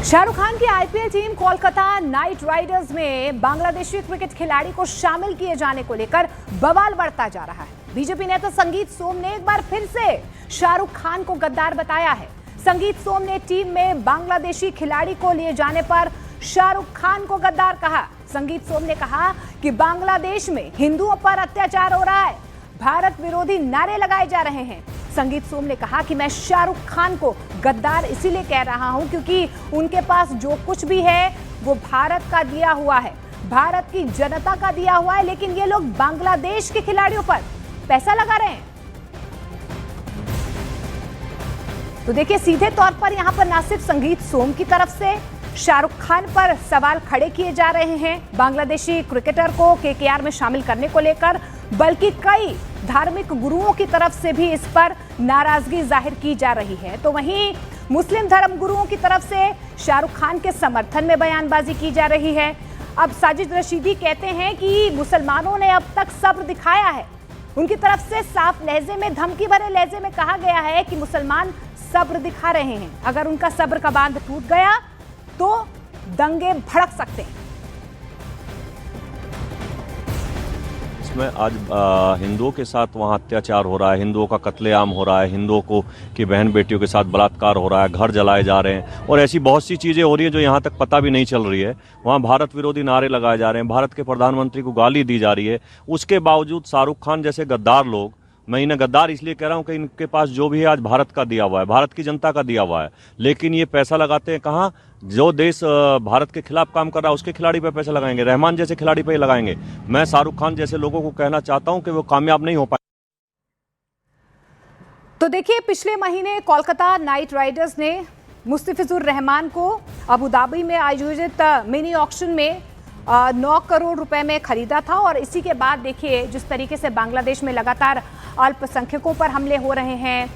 शाहरुख खान की IPL team Kolkata night Riders में Bangladeshi cricket खिलाड़ी को शामिल किए जाने को लेकर बवाल बढ़ता जा रहा है। बीजेपी नेता संगीत सोम ने एक बार फिर से शाहरुख खान को गद्दार बताया है। संगीत सोम ने टीम में बांग्लादेशी खिलाड़ी को लिए जाने पर शाहरुख खान को गद्दार कहा। संगीत सोम ने कहा कि बांग्लादेश में हिंदुओं पर अत्याचार हो रहा है, भारत विरोधी नारे लगाए जा रहे हैं। संगीत सोम ने कहा कि मैं शाहरुख खान को गद्दार इसीलिए कह रहा हूं क्योंकि उनके पास जो कुछ भी है वो भारत का दिया हुआ है, भारत की जनता का दिया हुआ है, लेकिन ये लोग बांग्लादेश के खिलाड़ियों पर पैसा लगा रहे हैं। तो देखिए, सीधे तौर पर यहां पर ना सिर्फ संगीत सोम की तरफ से शाहरुख खान पर सवाल खड़े किए जा रहे हैं बांग्लादेशी क्रिकेटर को केकेआर में शामिल करने को लेकर, बल्कि कई धार्मिक गुरुओं की तरफ से भी इस पर नाराजगी जाहिर की जा रही है। तो वहीं मुस्लिम धर्म गुरुओं की तरफ से शाहरुख खान के समर्थन में बयानबाजी की जा रही है। अब साजिद रशीदी कहते हैं कि मुसलमानों ने अब तक सब्र दिखाया है। उनकी तरफ से साफ लहजे में, धमकी भरे लहजे में कहा गया है कि मुसलमान सब्र दिखा रहे हैं, अगर उनका सब्र का बांध टूट गया तो दंगे भड़क सकते हैं। इसमें आज हिंदुओं के साथ वहाँ अत्याचार हो रहा है, हिंदुओं का कत्लेआम हो रहा है, हिंदुओं को की बहन बेटियों के साथ बलात्कार हो रहा है, घर जलाए जा रहे हैं और ऐसी बहुत सी चीज़ें हो रही हैं जो यहाँ तक पता भी नहीं चल रही है। वहाँ भारत विरोधी नारे लगाए जा रहे हैं, भारत के प्रधानमंत्री को गाली दी जा रही है। उसके बावजूद शाहरुख खान जैसे गद्दार लोग, मैं इन्हें गद्दार इसलिए कह रहा हूँ कि इनके पास जो भी है आज भारत का दिया हुआ है, भारत की जनता का दिया हुआ है, लेकिन ये पैसा लगाते हैं कहाँ? जो देश भारत के खिलाफ काम कर रहा है उसके खिलाड़ी पे पैसा लगाएंगे, रहमान जैसे खिलाड़ी पे ही लगाएंगे। मैं शाहरुख खान जैसे लोगों को कहना चाहता हूं कि वो कामयाब नहीं हो पाए। तो देखिए, पिछले महीने कोलकाता नाइट राइडर्स ने मुस्तफिजुर रहमान को अबू धाबी में आयोजित मिनी ऑक्शन में 9 करोड़ रुपए में खरीदा था और इसी के बाद देखिए जिस तरीके से बांग्लादेश में लगातार अल्पसंख्यकों पर हमले हो रहे हैं,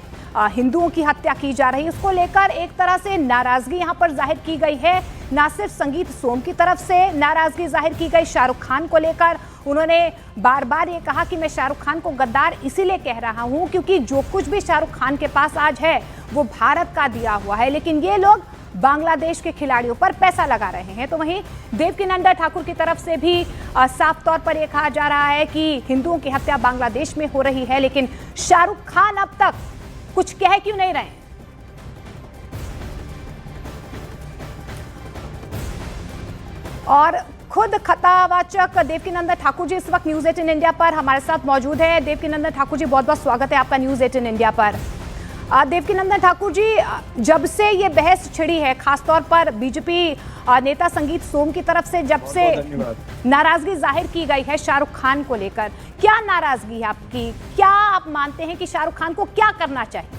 हिंदुओं की हत्या की जा रही है, उसको लेकर एक तरह से नाराजगी यहां पर जाहिर की गई है। ना सिर्फ संगीत सोम की तरफ से नाराजगी जाहिर की गई शाहरुख खान को लेकर, उन्होंने बार बार ये कहा कि मैं शाहरुख खान को गद्दार इसीलिए कह रहा हूं क्योंकि जो कुछ भी शाहरुख खान के पास आज है वो भारत का दिया हुआ है, लेकिन ये लोग बांग्लादेश के खिलाड़ियों पर पैसा लगा रहे हैं। तो वहीं देवकीनंदन ठाकुर की तरफ से भी साफ तौर पर यह कहा जा रहा है कि हिंदुओं की हत्या बांग्लादेश में हो रही है, लेकिन शाहरुख खान अब तक कुछ कह क्यों नहीं रहे? और खुद खतावाचक देवकीनंदन ठाकुर जी इस वक्त न्यूज 18 इंडिया पर हमारे साथ मौजूद है। देवकीनंदन ठाकुर जी, बहुत बहुत स्वागत है आपका न्यूज 18 इंडिया पर। देवकीनंदन ठाकुर जी, जब से ये बहस छिड़ी है, खासतौर पर बीजेपी नेता संगीत सोम की तरफ से जब से नाराजगी जाहिर की गई है शाहरुख खान को लेकर, क्या नाराजगी है आपकी? क्या आप मानते हैं कि शाहरुख खान को क्या करना चाहिए?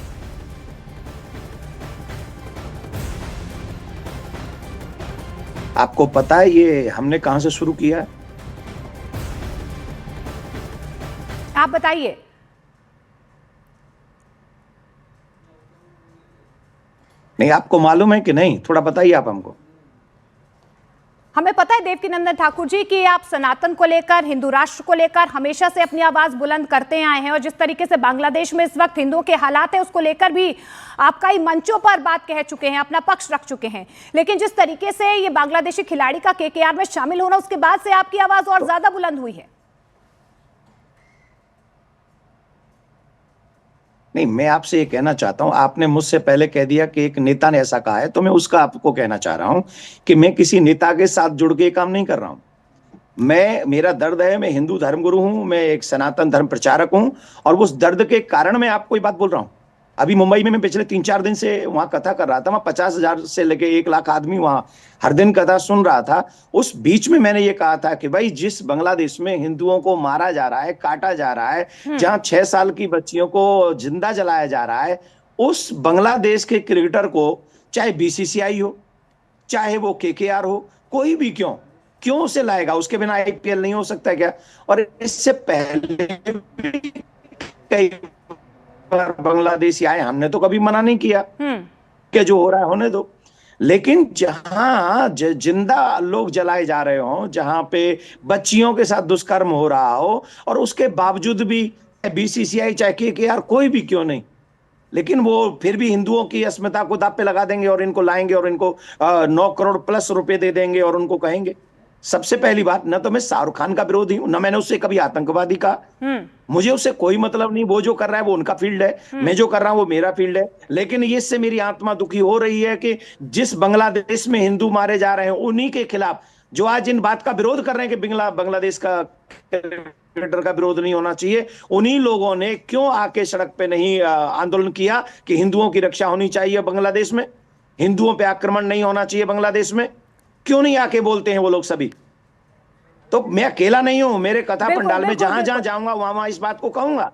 आपको पता है ये हमने कहां से शुरू किया है? आप बताइए। नहीं, आपको मालूम है कि नहीं? थोड़ा बताइए आप हमको। हमें पता है देवकीनंदन ठाकुर जी कि आप सनातन को लेकर, हिंदू राष्ट्र को लेकर हमेशा से अपनी आवाज बुलंद करते आए हैं और जिस तरीके से बांग्लादेश में इस वक्त हिंदुओं के हालात है उसको लेकर भी आप कई मंचों पर बात कह चुके हैं, अपना पक्ष रख चुके हैं, लेकिन जिस तरीके से ये बांग्लादेशी खिलाड़ी का केकेआर में शामिल होना, उसके बाद से आपकी आवाज और ज्यादा बुलंद हुई है। नहीं, मैं आपसे ये कहना चाहता हूं, आपने मुझसे पहले कह दिया कि एक नेता ने ऐसा कहा है, तो मैं उसका आपको कहना चाह रहा हूं कि मैं किसी नेता के साथ जुड़ के काम नहीं कर रहा हूं। मेरा दर्द है, मैं हिंदू धर्मगुरु हूं, मैं एक सनातन धर्म प्रचारक हूं और उस दर्द के कारण मैं आपको ये बात बोल रहा हूं। अभी मुंबई में मैं पिछले 3-4 दिन से वहां कथा कर रहा था, वहां 50,000 से लेके 1 लाख आदमी वहां हर दिन कथा सुन रहा था। उस बीच में मैंने ये कहा था कि भाई, जिस बांग्लादेश में हिंदुओं को मारा जा रहा है, काटा जा रहा है, जहां 6 साल की बच्चियों को जिंदा जलाया जा रहा है, उस बांग्लादेश के क्रिकेटर को, चाहे बीसीसीआई हो, चाहे वो केकेआर हो, कोई भी क्यों उसे लाएगा? उसके बिना आईपीएल नहीं हो सकता क्या? और इससे पहले कई बांग्लादेशी आए, हमने तो कभी मना नहीं किया कि जो हो रहा है होने दो, लेकिन जहां जिंदा लोग जलाए जा रहे हो, जहां पे बच्चियों के साथ दुष्कर्म हो रहा हो और उसके बावजूद भी बीसीसीआई चाहे केकेआर कोई भी क्यों नहीं लेकिन वो फिर भी हिंदुओं की अस्मिता को दांव पे लगा देंगे और इनको लाएंगे और इनको 9 करोड़ प्लस रुपए दे देंगे और उनको कहेंगे। सबसे पहली बात, न तो मैं शाहरुख खान का विरोधी हूं, न मैंने उससे कभी आतंकवादी कहा। मुझे उससे कोई मतलब नहीं, वो जो कर रहा है वो उनका फील्ड है, मैं जो कर रहा हूं वो मेरा फील्ड है। लेकिन ये इससे मेरी आत्मा दुखी हो रही है कि जिस बांग्लादेश में हिंदू मारे जा रहे हैं उन्हीं के खिलाफ जो आज इन बात का विरोध कर रहे हैं कि बांग्लादेश का क्रिकेटर का विरोध नहीं होना चाहिए, उन्हीं लोगों ने क्यों आके सड़क पे नहीं आंदोलन किया कि हिंदुओं की रक्षा होनी चाहिए बांग्लादेश में, हिंदुओं पे आक्रमण नहीं होना चाहिए बांग्लादेश में? क्यों नहीं आके बोलते हैं वो लोग सभी? तो मैं अकेला नहीं हूं, मेरे कथा पंडाल में जहां जहां जाऊंगा वहां वहां इस बात को कहूंगा।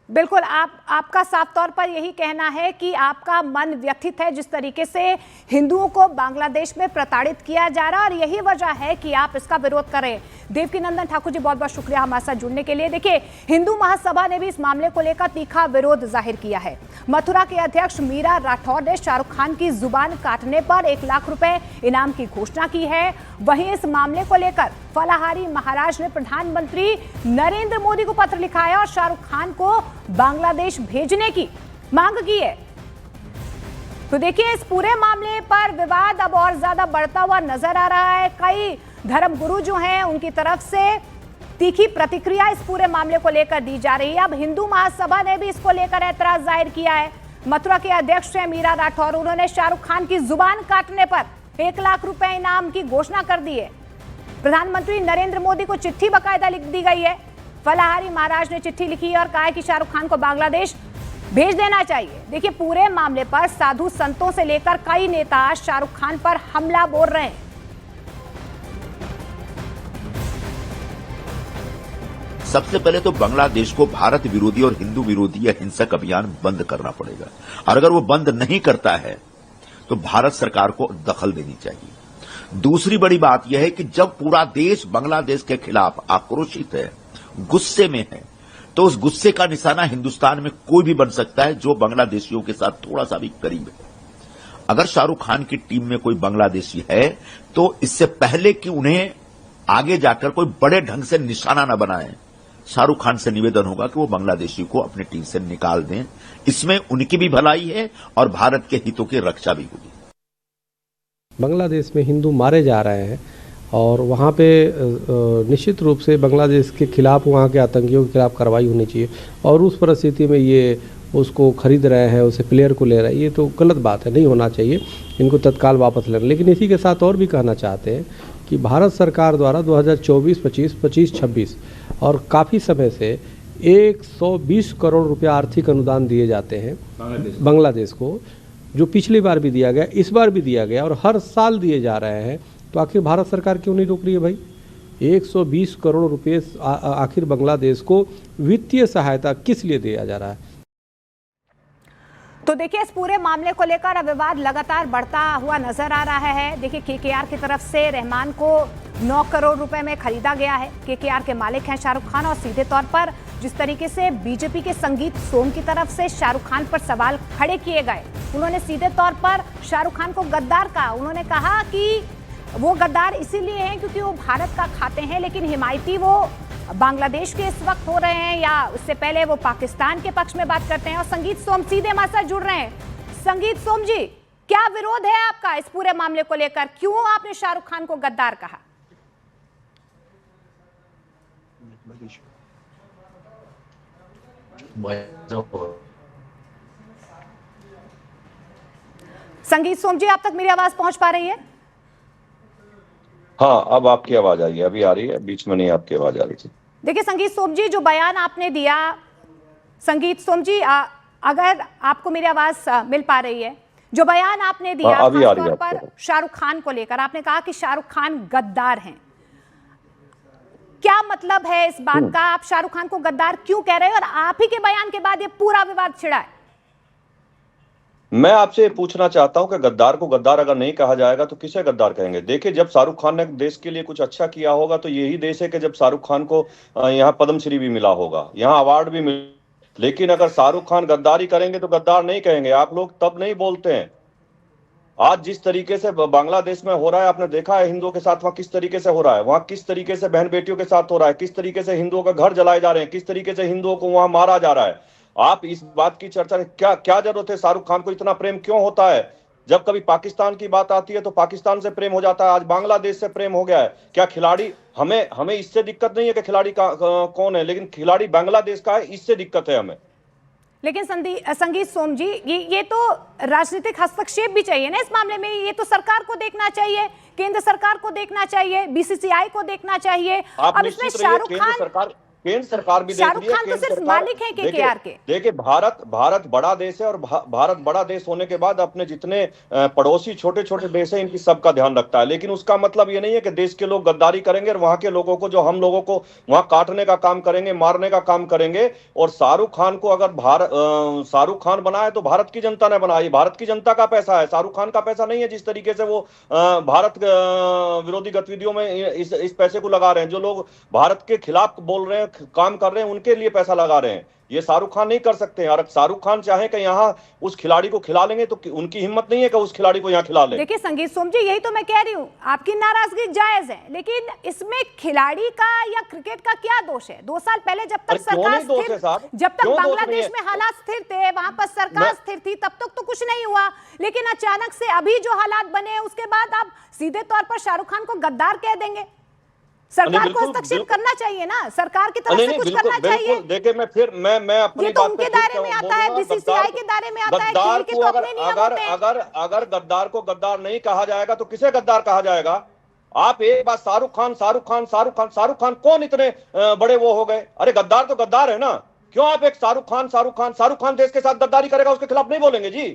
बिल्कुल, आपका साफ तौर पर यही कहना है कि आपका मन व्यथित है जिस तरीके से हिंदुओं को बांग्लादेश में प्रताड़ित किया जा रहा है, और यही वजह है कि आप इसका विरोध करें। देवकीनंदन ठाकुर जी, बहुत बहुत शुक्रिया हमारे साथ जुड़ने के लिए। देखिए, हिंदू महासभा ने भी इस मामले को लेकर तीखा विरोध जाहिर किया है। मथुरा के अध्यक्ष मीरा राठौर ने शाहरुख खान की जुबान काटने पर 1 लाख रुपए इनाम की घोषणा की है। वहीं इस मामले को लेकर फलाहारी महाराज ने प्रधानमंत्री नरेंद्र मोदी को पत्र लिखा है और शाहरुख खान को बांग्लादेश भेजने की मांग की है। तो देखिए, इस पूरे मामले पर विवाद अब और ज्यादा बढ़ता हुआ नजर आ रहा है। कई धर्मगुरु जो हैं उनकी तरफ से तीखी प्रतिक्रिया इस पूरे मामले को लेकर दी जा रही है। अब हिंदू महासभा ने भी इसको लेकर ऐतराज जाहिर किया है। मथुरा के अध्यक्ष हैं मीरा राठौर, उन्होंने शाहरुख खान की जुबान काटने पर 1 लाख रुपए इनाम की घोषणा कर दी है। प्रधानमंत्री नरेंद्र मोदी को चिट्ठी बाकायदा लिख दी गई है। फलाहारी महाराज ने चिट्ठी लिखी है और कहा है कि शाहरुख खान को बांग्लादेश भेज देना चाहिए। देखिए, पूरे मामले पर साधु संतों से लेकर कई नेता शाहरुख खान पर हमला बोल रहे हैं। सबसे पहले तो बांग्लादेश को भारत विरोधी और हिंदू विरोधी या हिंसक अभियान बंद करना पड़ेगा, और अगर वो बंद नहीं करता है तो भारत सरकार को दखल देनी चाहिए। दूसरी बड़ी बात यह है कि जब पूरा देश बांग्लादेश के खिलाफ आक्रोशित है, गुस्से में है, तो उस गुस्से का निशाना हिंदुस्तान में कोई भी बन सकता है जो बांग्लादेशियों के साथ थोड़ा सा भी करीब है। अगर शाहरुख खान की टीम में कोई बांग्लादेशी है तो इससे पहले कि उन्हें आगे जाकर कोई बड़े ढंग से निशाना न बनाए, शाहरुख खान से निवेदन होगा कि वो बांग्लादेशी को अपनी टीम से निकाल दें। इसमें उनकी भी भलाई है और भारत के हितों की रक्षा भी होगी। बांग्लादेश में हिंदू मारे जा रहे हैं और वहाँ पे निश्चित रूप से बांग्लादेश के खिलाफ, वहाँ के आतंकियों के खिलाफ कार्रवाई होनी चाहिए, और उस परिस्थिति में ये उसको खरीद रहे हैं, उसे प्लेयर को ले रहे हैं, ये तो गलत बात है, नहीं होना चाहिए। इनको तत्काल वापस लेना। लेकिन इसी के साथ और भी कहना चाहते हैं कि भारत सरकार द्वारा 2024, 25, 26 और काफ़ी समय से 120 करोड़ रुपया आर्थिक अनुदान दिए जाते हैं बांग्लादेश को, जो पिछली बार भी दिया गया, इस बार भी दिया गया और हर साल दिए जा रहे हैं। तो आखिर भारत सरकार क्यों नहीं रोक रही है भाई? 120 करोड़ रुपये आखिर बांग्लादेश को वित्तीय सहायता किस लिए दिया जा रहा है? तो देखिए, इस पूरे मामले को लेकर विवाद लगातार बढ़ता हुआ नजर आ रहा है। देखिए, केकेआर की तरफ से रहमान को 9 करोड़ रुपए में खरीदा गया है। केकेआर के मालिक हैं शाहरुख खान, और सीधे तौर पर जिस तरीके से बीजेपी के संगीत सोम की तरफ से शाहरुख खान पर सवाल खड़े किए गए, उन्होंने सीधे तौर पर शाहरुख खान को गद्दार कहा। उन्होंने कहा कि वो गद्दार इसीलिए हैं क्योंकि वो भारत का खाते हैं, लेकिन हिमायती वो बांग्लादेश के इस वक्त हो रहे हैं, या उससे पहले वो पाकिस्तान के पक्ष में बात करते हैं। और संगीत सोम सीधे हमारे साथ जुड़ रहे हैं। संगीत सोम जी, क्या विरोध है आपका इस पूरे मामले को लेकर? क्यों आपने शाहरुख खान को गद्दार कहा? संगीत सोम जी, आप तक मेरी आवाज पहुंच पा रही है? हाँ, अब आपकी आवाज आई है, अभी आ रही है, बीच में नहीं आपकी आवाज आ रही थी। देखिए संगीत सोम जी, जो बयान आपने दिया, संगीत सोम जी अगर आपको मेरी आवाज मिल पा रही है, जो बयान आपने दिया खासतौर पर शाहरुख खान को लेकर, आपने कहा कि शाहरुख खान गद्दार हैं। क्या मतलब है इस बात का? आप शाहरुख खान को गद्दार क्यों कह रहे हैं, और आप ही के बयान के बाद ये पूरा विवाद छिड़ा है? मैं आपसे पूछना चाहता हूं कि गद्दार को गद्दार अगर नहीं कहा जाएगा तो किसे गद्दार कहेंगे? देखिए, जब शाहरुख खान ने देश के लिए कुछ अच्छा किया होगा तो यही देश है कि जब शाहरुख खान को यहाँ पद्मश्री भी मिला होगा, यहाँ अवार्ड भी मिला। लेकिन अगर शाहरुख खान गद्दारी करेंगे तो गद्दार नहीं कहेंगे। आप लोग तब नहीं बोलते हैं। आज जिस तरीके से बांग्लादेश में हो रहा है, आपने देखा है हिंदुओं के साथ वहां किस तरीके से हो रहा है, वहां किस तरीके से बहन बेटियों के साथ हो रहा है, किस तरीके से हिंदुओं का घर जलाए जा रहे हैं, किस तरीके से हिंदुओं को वहां मारा जा रहा है। आप इस बात की चर्चा, क्या क्या जरूरत है? शाहरुख खान को इतना प्रेम क्यों होता है? जब कभी पाकिस्तान की बात आती है तो पाकिस्तान से प्रेम हो जाता है, आज बांग्लादेश से प्रेम हो गया है। क्या खिलाड़ी, हमें हमें इससे दिक्कत नहीं है कि खिलाड़ी कौन है, लेकिन खिलाड़ी बांग्लादेश का है, इससे दिक्कत है हमें। लेकिन संगीत सोम जी, ये तो राजनीतिक हस्तक्षेप भी चाहिए ना इस मामले में। ये तो सरकार को देखना चाहिए, केंद्र सरकार को देखना चाहिए, बीसीसीआई को देखना चाहिए। अब इसमें शाहरुख खान, केंद्र सरकार भी देख शाहरुख रही है। खान तो सिर्फ मालिक है केकेआर के। देखिए, भारत बड़ा देश है, और भारत बड़ा देश होने के बाद अपने जितने पड़ोसी छोटे छोटे देश हैं, इनकी सबका ध्यान रखता है। लेकिन उसका मतलब ये नहीं है कि देश के लोग गद्दारी करेंगे और वहां के लोगों को, जो हम लोगों को वहां काटने का काम करेंगे, मारने का काम करेंगे। और शाहरुख खान को अगर शाहरुख खान बनाया तो भारत की जनता ने बनाया, भारत की जनता का पैसा है, शाहरुख खान का पैसा नहीं है। जिस तरीके से वो भारत विरोधी गतिविधियों में इस पैसे को लगा रहे हैं, जो लोग भारत के खिलाफ बोल रहे हैं, काम कर रहे हैं, उनके लिए पैसा लगा रहे हैं। ये शाहरुख खान नहीं कर सकते हैं। और शाहरुख खान चाहे कि यहाँ उस खिलाड़ी को खिला लेंगे तो उनकी हिम्मत नहीं है कि उस खिलाड़ी को यहाँ खिला लें। देखिए संगीत सोम जी, यही तो मैं कह रही हूँ, आपकी नाराजगी जायज है, लेकिन इसमें खिलाड़ी का या क्रिकेट का क्या दोष है? 2 साल पहले जब तक सरकार स्थिर, जब तक बांग्लादेश में हालात स्थिर थे, वहां पर सरकार स्थिर थी, तब तक तो कुछ नहीं हुआ। लेकिन अचानक से अभी जो हालात बने, उसके बाद आप सीधे तौर पर शाहरुख खान को गद्दार कह देंगे। सरकार को हस्तक्षेप करना चाहिए ना, सरकार की तरफ से कुछ करना चाहिए। देखिए, मैं अपनी तो उनके दायरे में आता है, बीसीसीआई के दायरे में आता है, खेल के तो अपने नियम होते हैं। अगर गद्दार को गद्दार नहीं कहा जाएगा तो किसे गद्दार कहा जाएगा? आप एक बात, शाहरुख खान कौन इतने बड़े वो हो गए? अरे गद्दार तो गद्दार है ना। क्यों आप एक शाहरुख खान देश के साथ गद्दारी करेगा, उसके खिलाफ नहीं बोलेंगे जी?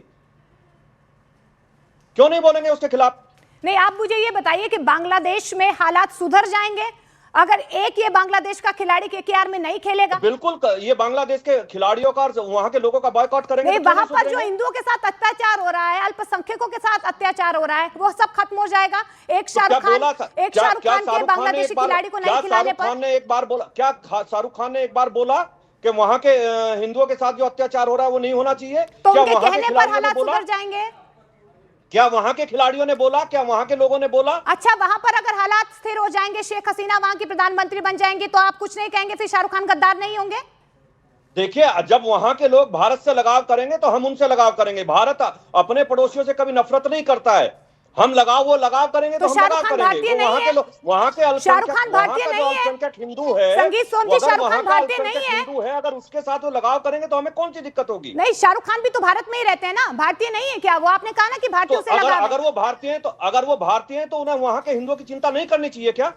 क्यों नहीं बोलेंगे उसके खिलाफ? नहीं, आप मुझे ये बताइए कि बांग्लादेश में हालात सुधर जाएंगे अगर एक ये बांग्लादेश का खिलाड़ी केकेआर में नहीं खेलेगा? बिल्कुल, ये बांग्लादेश के खिलाड़ियों का, वहां के लोगों का बॉयकॉट करेंगे। नहीं, वहां पर जो हिंदुओं के साथ अत्याचार हो रहा है, अल्पसंख्यकों के साथ अत्याचार हो रहा है, वो सब खत्म हो जाएगा एक शाहरुख खान के बांग्लादेशी खिलाड़ी को नहीं खिलाने पर। क्या शाहरुख खान ने एक बार बोला कि वहां के हिंदुओं के साथ जो अत्याचार हो रहा है वो नहीं होना चाहिए? तो उनके कहने पर हालात सुधर जाएंगे? क्या वहां के खिलाड़ियों ने बोला? क्या वहां के लोगों ने बोला? अच्छा, वहां पर अगर हालात स्थिर हो जाएंगे, शेख हसीना वहां की प्रधानमंत्री बन जाएंगे, तो आप कुछ नहीं कहेंगे, फिर शाहरुख खान गद्दार नहीं होंगे? देखिए, जब वहां के लोग भारत से लगाव करेंगे तो हम उनसे लगाव करेंगे। भारत अपने पड़ोसियों से कभी नफरत नहीं करता है। हम वो लगाव करेंगे तो हम लगाव करेंगे। तो वहां के लोग, वहां के अल्पसंख्यक हिंदू है, संगीत सोम जी, शाहरुख खान भारतीय नहीं है, हिंदू है, अगर उसके साथ वो लगाव करेंगे तो हमें कौन सी दिक्कत होगी? नहीं, शाहरुख खान भी तो भारत में ही रहते हैं ना, भारतीय नहीं है क्या वो? आपने कहा ना कि भारतीयों से लगाव। अगर वो भारतीय हैं तो उन्हें वहां के हिंदुओं की चिंता नहीं करनी चाहिए क्या?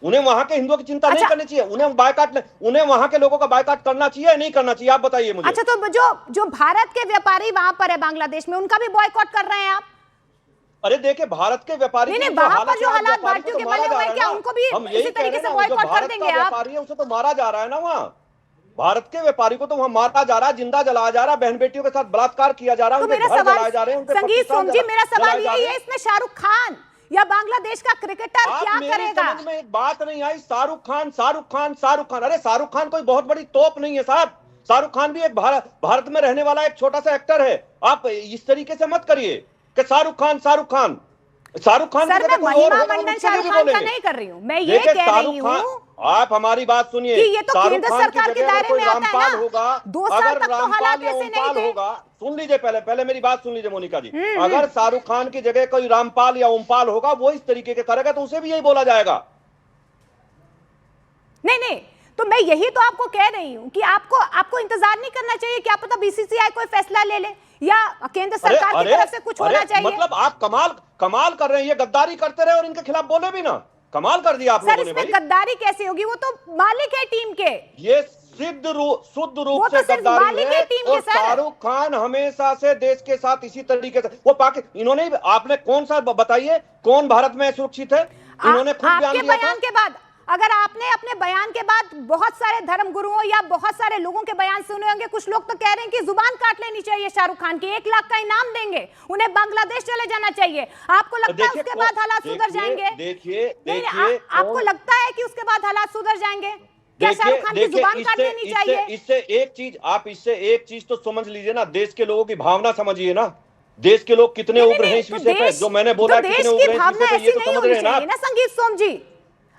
उन्हें वहां के हिंदुओं की चिंता नहीं करनी चाहिए? उन्हें वहां के लोगों का बायकॉट करना चाहिए या नहीं करना चाहिए? आप बताइए मुझे। अच्छा, तो जो भारत के व्यापारी वहां पर है बांग्लादेश में, उनका भी बॉयकॉट कर रहे हैं आप? अरे देखिए, भारत के व्यापारी नहीं, वहां पर जो हालात भारतीयों के बने हुए हैं, क्या उनको भी इसी तरीके से बॉयकॉट कर देंगे आप? व्यापारी है, उसे तो मारा जा रहा है ना वहाँ। भारत के व्यापारी को तो वहाँ मारा जा रहा है, जिंदा जलाया जा रहा है, बहन बेटियों के साथ बलात्कार किया जा रहा है, तो मेरा सवाल, संगीत सोम जी, मेरा सवाल यही है, इसमें शाहरुख खान या बांग्लादेश का क्रिकेटर क्या करेगा? समझ में एक बात नहीं आई। शाहरुख खान। अरे शाहरुख खान कोई बहुत बड़ी तोप नहीं है साहब। शाहरुख खान भी एक भारत में रहने वाला एक छोटा सा एक्टर है। आप इस तरीके से मत करिए कि शाहरुख खान सर, मैं महिमा मंडन शाहरुख खान का नहीं कर रही हूँ, मैं ये कह रही हूँ, आप हमारी बात सुनिए, कि ये तो केंद्र सरकार के दायरे में आता है ना। 2 साल तक तो हालात ऐसे नहीं थे। सुन लीजिए, पहले मेरी बात सुन लीजिए मोनिका जी। अगर शाहरुख खान की जगह कोई रामपाल या ओमपाल होगा, वो इस तरीके के करेगा तो उसे भी यही बोला जाएगा। नहीं, तो मैं यही तो आपको कह रही हूँ कि आपको इंतजार नहीं करना चाहिए। क्या पता बीसीसीआई कोई फैसला ले ले या केंद्र सरकार की तरफ से कुछ होना चाहिए। मतलब आप कमाल कर रहे हैं, ये गद्दारी करते रहे और इनके खिलाफ बोले भी ना। कमाल कर दिया आप लोगों ने। सर, इसमें गद्दारी कैसे होगी? वो तो मालिक है टीम के। ये शुद्ध रूप से गद्दारी है। और शाहरुख खान हमेशा से देश के साथ इसी तरीके से वो इन्होंने, आपने कौन सा बताइए, कौन भारत में सुरक्षित है? इन्होंने खुद बयान दिया था। के बाद, अगर आपने अपने बयान के बाद बहुत सारे धर्म गुरुओं या बहुत सारे लोगों के बयान सुने होंगे, कुछ लोग तो कह रहे हैं कि जुबान काट लेनी चाहिए शाहरुख खान की, 1 लाख का इनाम देंगे, उन्हें बांग्लादेश चले जाना चाहिए। आपको लगता है उसके बाद हालात सुधर जाएंगे? देखिए, आपको लगता है कि उसके बाद हालात सुधर जाएंगे? क्या शाहरुख खान की जुबान काट लेनी चाहिए? इससे एक चीज तो समझ लीजिए ना, देश के लोगों की भावना समझिए ना। देश के लोग कितने उग्र हैं इस विषय पे, जो मैंने बोला, कितने उग्र हैं इस विषय पे, ये तो समझ रहे हैं ना संगीत सोम जी।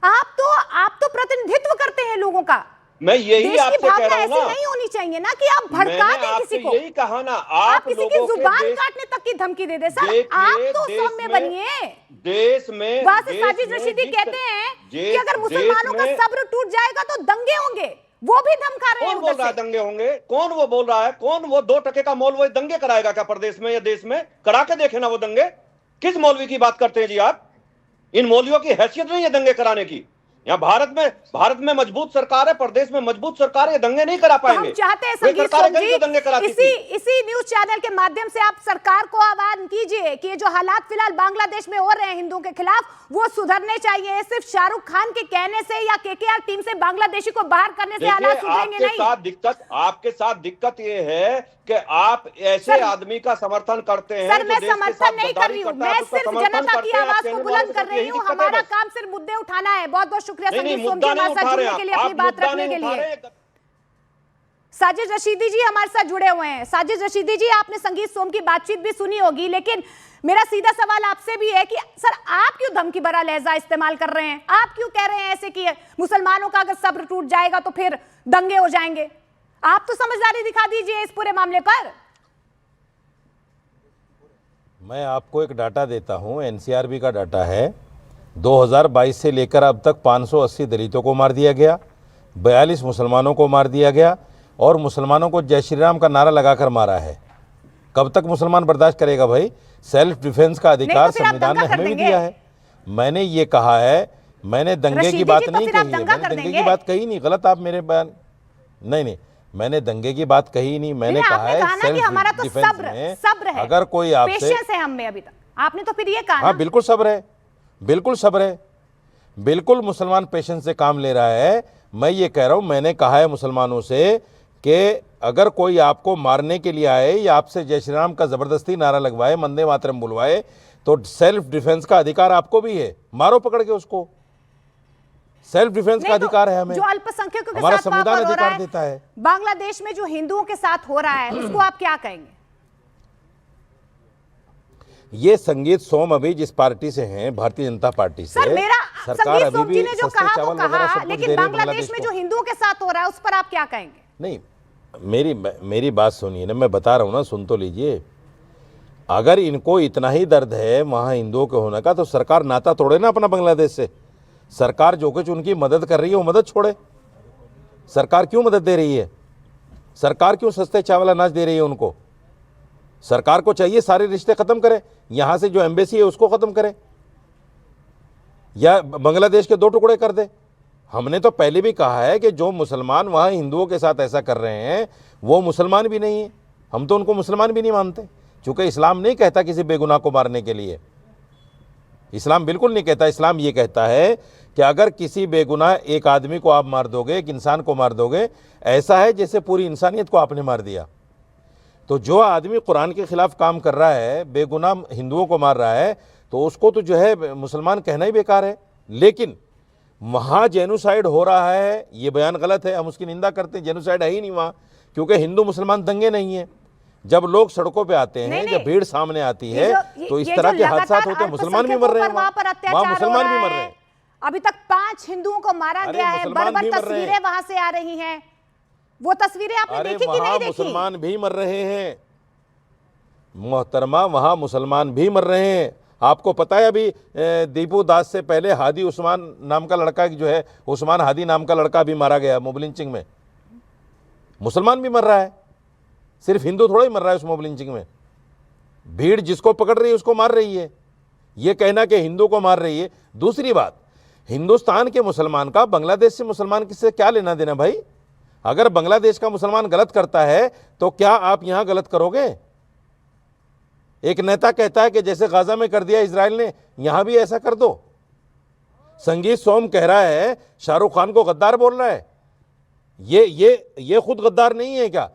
आप तो प्रतिनिधित्व करते हैं लोगों का। मैं यही देश की आपसे कह भावना रहा हूं ऐसी ना, नहीं होनी चाहिए ना कि आप भड़का मैंने दें आपसे किसी को। यही कहा ना, आप आप किसी की लोगों के जुबान देश, काटने तक की धमकी दे दे। सर देखिए, आप तो देश सौम्य में, बनिए। देश में, वहां से देश साजिद में रशीदी जिस कहते हैं कि देश अगर मुसलमानों का में सब्र टूट जाएगा तो दंगे होंगे, वो भी धमका रहे हैं कौन बोल उधर रहा है से। दंगे होंगे? कौन वो बोल रहा है? कौन वो 2 टके का मौलवी दंगे कराएगा क्या प्रदेश में या देश में? करा के देखे ना वो दंगे। किस मौलवी की बात करते हैं जी आप? इन मौलवियों की हैसियत नहीं है दंगे कराने की। यहाँ भारत में मजबूत सरकार है, प्रदेश में मजबूत सरकार है, ये दंगे नहीं करा तो पाएंगे। हम चाहते हैं वे संगीत सरकारें सोम कहीं तो दंगे कराती जी, थी। इसी न्यूज चैनल के माध्यम से आप सरकार को आह्वान कीजिए कि ये जो हालात फिलहाल बांग्लादेश में हो रहे हैं हिंदुओं के खिलाफ, वो सुधरने चाहिए। सिर्फ शाहरुख खान के कहने से या केकेआर टीम से बांग्लादेशी को बाहर करने से हालात सुधरेंगे नहीं। आपके साथ दिक्कत ये है कि आप ऐसे आदमी का समर्थन करते हैं। सर मैं समर्थन नहीं कर रही हूँ, मैं सिर्फ जनता की आवाज को बुलंद कर रही हूँ। हमारा काम सिर्फ मुद्दे उठाना है। बहुत बहुत शुक्रिया संगीत सोम जी हमारे साथ जुड़ने के लिए, अपनी बात रखने के लिए। साजिद रशीदी जी हमारे साथ जुड़े हुए हैं। साजिद रशीदी जी, आपने संगीत सोम की बातचीत भी सुनी होगी, लेकिन मेरा सीधा सवाल आपसे भी है कि सर आप क्यों धमकी भरा लहजा इस्तेमाल कर रहे हैं? आप क्यों कह रहे हैं ऐसे कि मुसलमानों का अगर सब्र टूट जाएगा तो फिर दंगे हो जाएंगे? आप तो समझदारी दिखा दीजिए इस पूरे मामले पर। मैं आपको एक डाटा देता हूं, एनसीआरबी का डाटा है। 2022 से लेकर अब तक 580 दलितों को मार दिया गया, 42 मुसलमानों को मार दिया गया और मुसलमानों को जय श्री राम का नारा लगाकर मारा है। कब तक मुसलमान बर्दाश्त करेगा भाई? सेल्फ डिफेंस का अधिकार संविधान ने हमें भी दिया है। मैंने ये कहा है, मैंने दंगे की बात नहीं कही है, मैंने दंगे की बात कही नहीं। गलत आप मेरे बयान, नहीं, मैंने दंगे की बात कही नहीं। मैंने कहा है सेल्फ डिफेंस में अगर कोई आपसे, पेशेंस है हम में अभी तक। आपने तो फिर ये कहा। हाँ बिल्कुल सब्र है, बिल्कुल सब्र है, बिल्कुल मुसलमान पेशेंस से काम ले रहा है। मैं ये कह रहा हूँ, मैंने कहा है मुसलमानों से कि अगर कोई आपको मारने के लिए आए या आपसे जय श्री राम का जबरदस्ती नारा लगवाए, वंदे मातरम बुलवाए, तो सेल्फ डिफेंस का अधिकार आपको भी है। मारो पकड़ के उसको, सेल्फ डिफेंस का अधिकार है हमें। जो अल्पसंख्यकों के हमारा साथ संविधान हो रहा अधिकार है, देता है। बांग्लादेश में जो हिंदुओं के साथ हो रहा है उसको आप क्या कहेंगे? ये संगीत सोम अभी जिस पार्टी से हैं, भारतीय जनता पार्टी से, सर मेरा सरकार संगीत सोम अभी जी भी ने जो सस्ते कहा वो चावल वगैरह कहा, सब कुछ लेकिन दे रही है बांग्लादेश में को। जो हिंदुओं के साथ हो रहा है उस पर आप क्या कहेंगे? नहीं, मेरी बात सुनिए ना, मैं बता रहा हूँ ना, सुन तो लीजिए। अगर इनको इतना ही दर्द है वहाँ हिंदुओं के होने का, तो सरकार नाता तोड़े ना अपना बांग्लादेश से। सरकार जो कुछ उनकी मदद कर रही है वो मदद छोड़े। सरकार क्यों मदद दे रही है? सरकार क्यों सस्ते चावल अनाज दे रही है उनको? सरकार को चाहिए सारे रिश्ते खत्म करे, यहाँ से जो एम्बेसी है उसको खत्म करे या बांग्लादेश के 2 टुकड़े कर दे। हमने तो पहले भी कहा है कि जो मुसलमान वहाँ हिंदुओं के साथ ऐसा कर रहे हैं वो मुसलमान भी नहीं है। हम तो उनको मुसलमान भी नहीं मानते, क्योंकि इस्लाम नहीं कहता किसी बेगुनाह को मारने के लिए। इस्लाम बिल्कुल नहीं कहता। इस्लाम ये कहता है कि अगर किसी बेगुनाह एक आदमी को आप मार दोगे, एक इंसान को मार दोगे, ऐसा है जैसे पूरी इंसानियत को आपने मार दिया। तो जो आदमी कुरान के खिलाफ काम कर रहा है, बेगुनाह हिंदुओं को मार रहा है, तो उसको तो जो है मुसलमान कहना ही बेकार है। लेकिन वहाँ जेनोसाइड हो रहा है, ये बयान गलत है, हम उसकी निंदा करते हैं। जेनोसाइड है ही नहीं वहाँ, क्योंकि हिंदू मुसलमान दंगे नहीं है। जब लोग सड़कों पे आते हैं, जब भीड़ सामने आती है, तो इस तरह के हादसा होते हैं। मुसलमान भी मर रहे हैं वहाँ मुसलमान भी मर रहे हैं। अभी तक 5 हिंदुओं को मारा गया है, बर्बर तस्वीरें वहां से आ रही हैं। वो तस्वीरें आपने देखी कि नहीं देखी? मुसलमान भी मर रहे हैं मोहतरमा, वहाँ मुसलमान भी मर रहे हैं। आपको पता है अभी दीपू दास से पहले हादी उस्मान नाम का लड़का जो है, उस्मान हादी नाम का लड़का भी मारा गया मोब लिंचिंग में। मुसलमान भी मर रहा है, सिर्फ हिंदू थोड़ा ही मर रहा है उस मोब लिंचिंग में। भीड़ जिसको पकड़ रही है उसको मार रही है। ये कहना कि हिंदू को मार रही है। दूसरी बात, हिंदुस्तान के मुसलमान का बांग्लादेश से मुसलमान किससे क्या लेना देना भाई? अगर बांग्लादेश का मुसलमान गलत करता है तो क्या आप यहां गलत करोगे? एक नेता कहता है कि जैसे गाजा में कर दिया इजराइल ने, यहां भी ऐसा कर दो। संगीत सोम कह रहा है शाहरुख खान को गद्दार बोल रहा है। ये खुद गद्दार नहीं है क्या?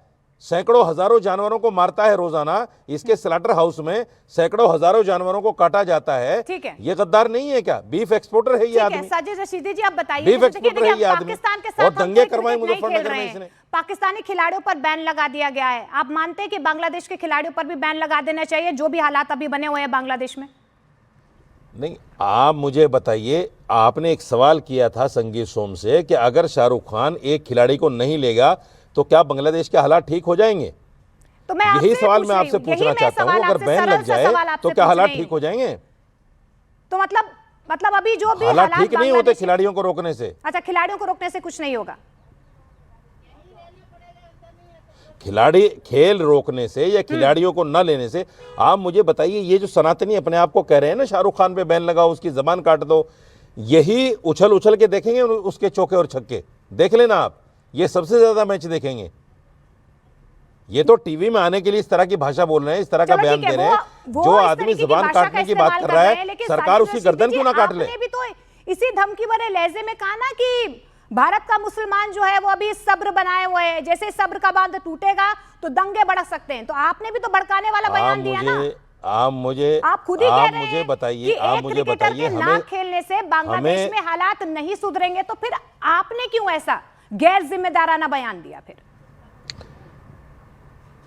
सैकड़ों हजारों जानवरों को मारता है रोजाना, इसके स्लॉटर हाउस में सैकड़ों हजारों जानवरों को काटा जाता है। ठीक है, ये गद्दार नहीं है क्या? बीफ एक्सपोर्टर है ये आदमी। साजिद रशीदी जी आप बताइए, बीफ एक्सपोर्टर है ये आदमी, पाकिस्तान के साथ और दंगे करवाए मुजफ्फरनगर में इसने। पाकिस्तानी खिलाड़ियों पर बैन लगा दिया गया है। आप मानते हैं कि बांग्लादेश के खिलाड़ियों पर भी बैन लगा देना चाहिए, जो भी हालात अभी बने हुए हैं बांग्लादेश में? नहीं, आप मुझे बताइए, आपने एक सवाल किया था संगीत सोम से कि अगर शाहरुख खान एक खिलाड़ी को नहीं लेगा तो क्या बांग्लादेश के हालात ठीक हो जाएंगे? तो मैं यही आपसे सवाल पूछ मैं रही आपसे हूँ, पूछना यही मैं चाहता हूँ, सवाल अगर आपसे, बैन सरल लग सा जाए सवाल तो आपसे क्या पूछ हालात रही ठीक हूँ। हो जाएंगे? तो मतलब अभी जो भी हालात हालात ठीक नहीं होते बांग्लादेश, खिलाड़ियों को रोकने से। अच्छा, खिलाड़ियों को रोकने से कुछ नहीं होगा? खिलाड़ी खेल रोकने से या खिलाड़ियों को न लेने से, आप मुझे बताइए, ये जो सनातनी अपने आप को कह रहे हैं ना शाहरुख खान पे बैन लगाओ, उसकी जबान काट दो, यही उछल उछल के देखेंगे उसके चौके और छक्के, देख लेना आप, ये सबसे ज्यादा मैच देखेंगे। ये तो टीवी में आने के लिए इस तरह की भाषा बोल रहे हैं, इस तरह का चलो बयान ठीक है, दे रहे हैं। वो जो इस आदमी तरीके की जबान भाषा का काटने की इस्तेमाल बात कर कर रहा रहे है, हैं, लेकिन सरकार साजिद उसकी रशीदी गर्दन जी, क्यों ना काट ले? आपने भी तो इसी धमकी भरे लहजे में कहा ना कि भारत का मुसलमान जो है वो अभी सब्र बनाए हुए है, जैसे सब्र का बांध टूटेगा तो दंगे भड़क सकते हैं। तो आपने भी तो भड़काने वाला बयान दिया ना। आप खुद ही कह रहे हैं बताइए, कि आप एक मुझे क्रिकेटर बताइए, के ना खेलने से बांग्लादेश में हालात नहीं सुधरेंगे, तो फिर आपने क्यों ऐसा गैर जिम्मेदाराना बयान दिया? फिर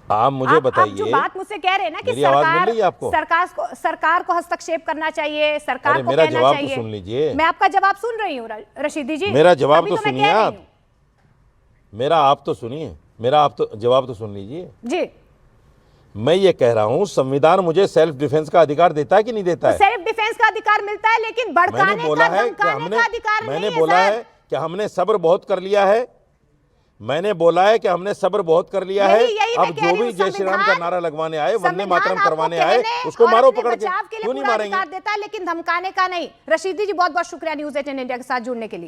आप मुझे आप बताइए, जो बात मुझसे कह रहे हैं ना कि मेरी आवाज मिल रही है आपको? सरकार को हस्तक्षेप करना चाहिए, सरकार अरे को मेरा कहना जवाब चाहिए। तो सुन लीजिए। मैं आपका जवाब सुन रही हूँ रशीदी जी, मेरा जवाब अभी तो मैं सुनिए कह रही आप, हूँ। मेरा आप तो सुनिए, मेरा आप तो जवाब तो सुन लीजिए। जी, मैं ये कह रहा हूं, संविधान मुझे सेल्फ डिफेंस का अधिकार देता है कि नहीं देता है? सेल्फ डिफेंस का अधिकार मिलता है, लेकिन भड़काने मैंने बोला का, है कि धमकाने का अधिकार नहीं मैंने है बोला सर। है कि हमने सब्र बहुत कर लिया है, मैंने बोला है कि हमने सब्र बहुत कर लिया है। यही अब मैं कह जो रही भी हूँ, जय श्री राम का संविधान- नारा लगवाने आए, वंदे संविधान मातरम आपको करवाने आए, कहने उसको और मारो अपने पकड़ के, बचाव के लिए क्यों नहीं पूरा मारेंगे? अधिकार देता है, लेकिन धमकाने का नहीं। रशीदी जी, बहुत बहुत शुक्रिया न्यूज़ 18 इंडिया के साथ जुड़ने के लिए।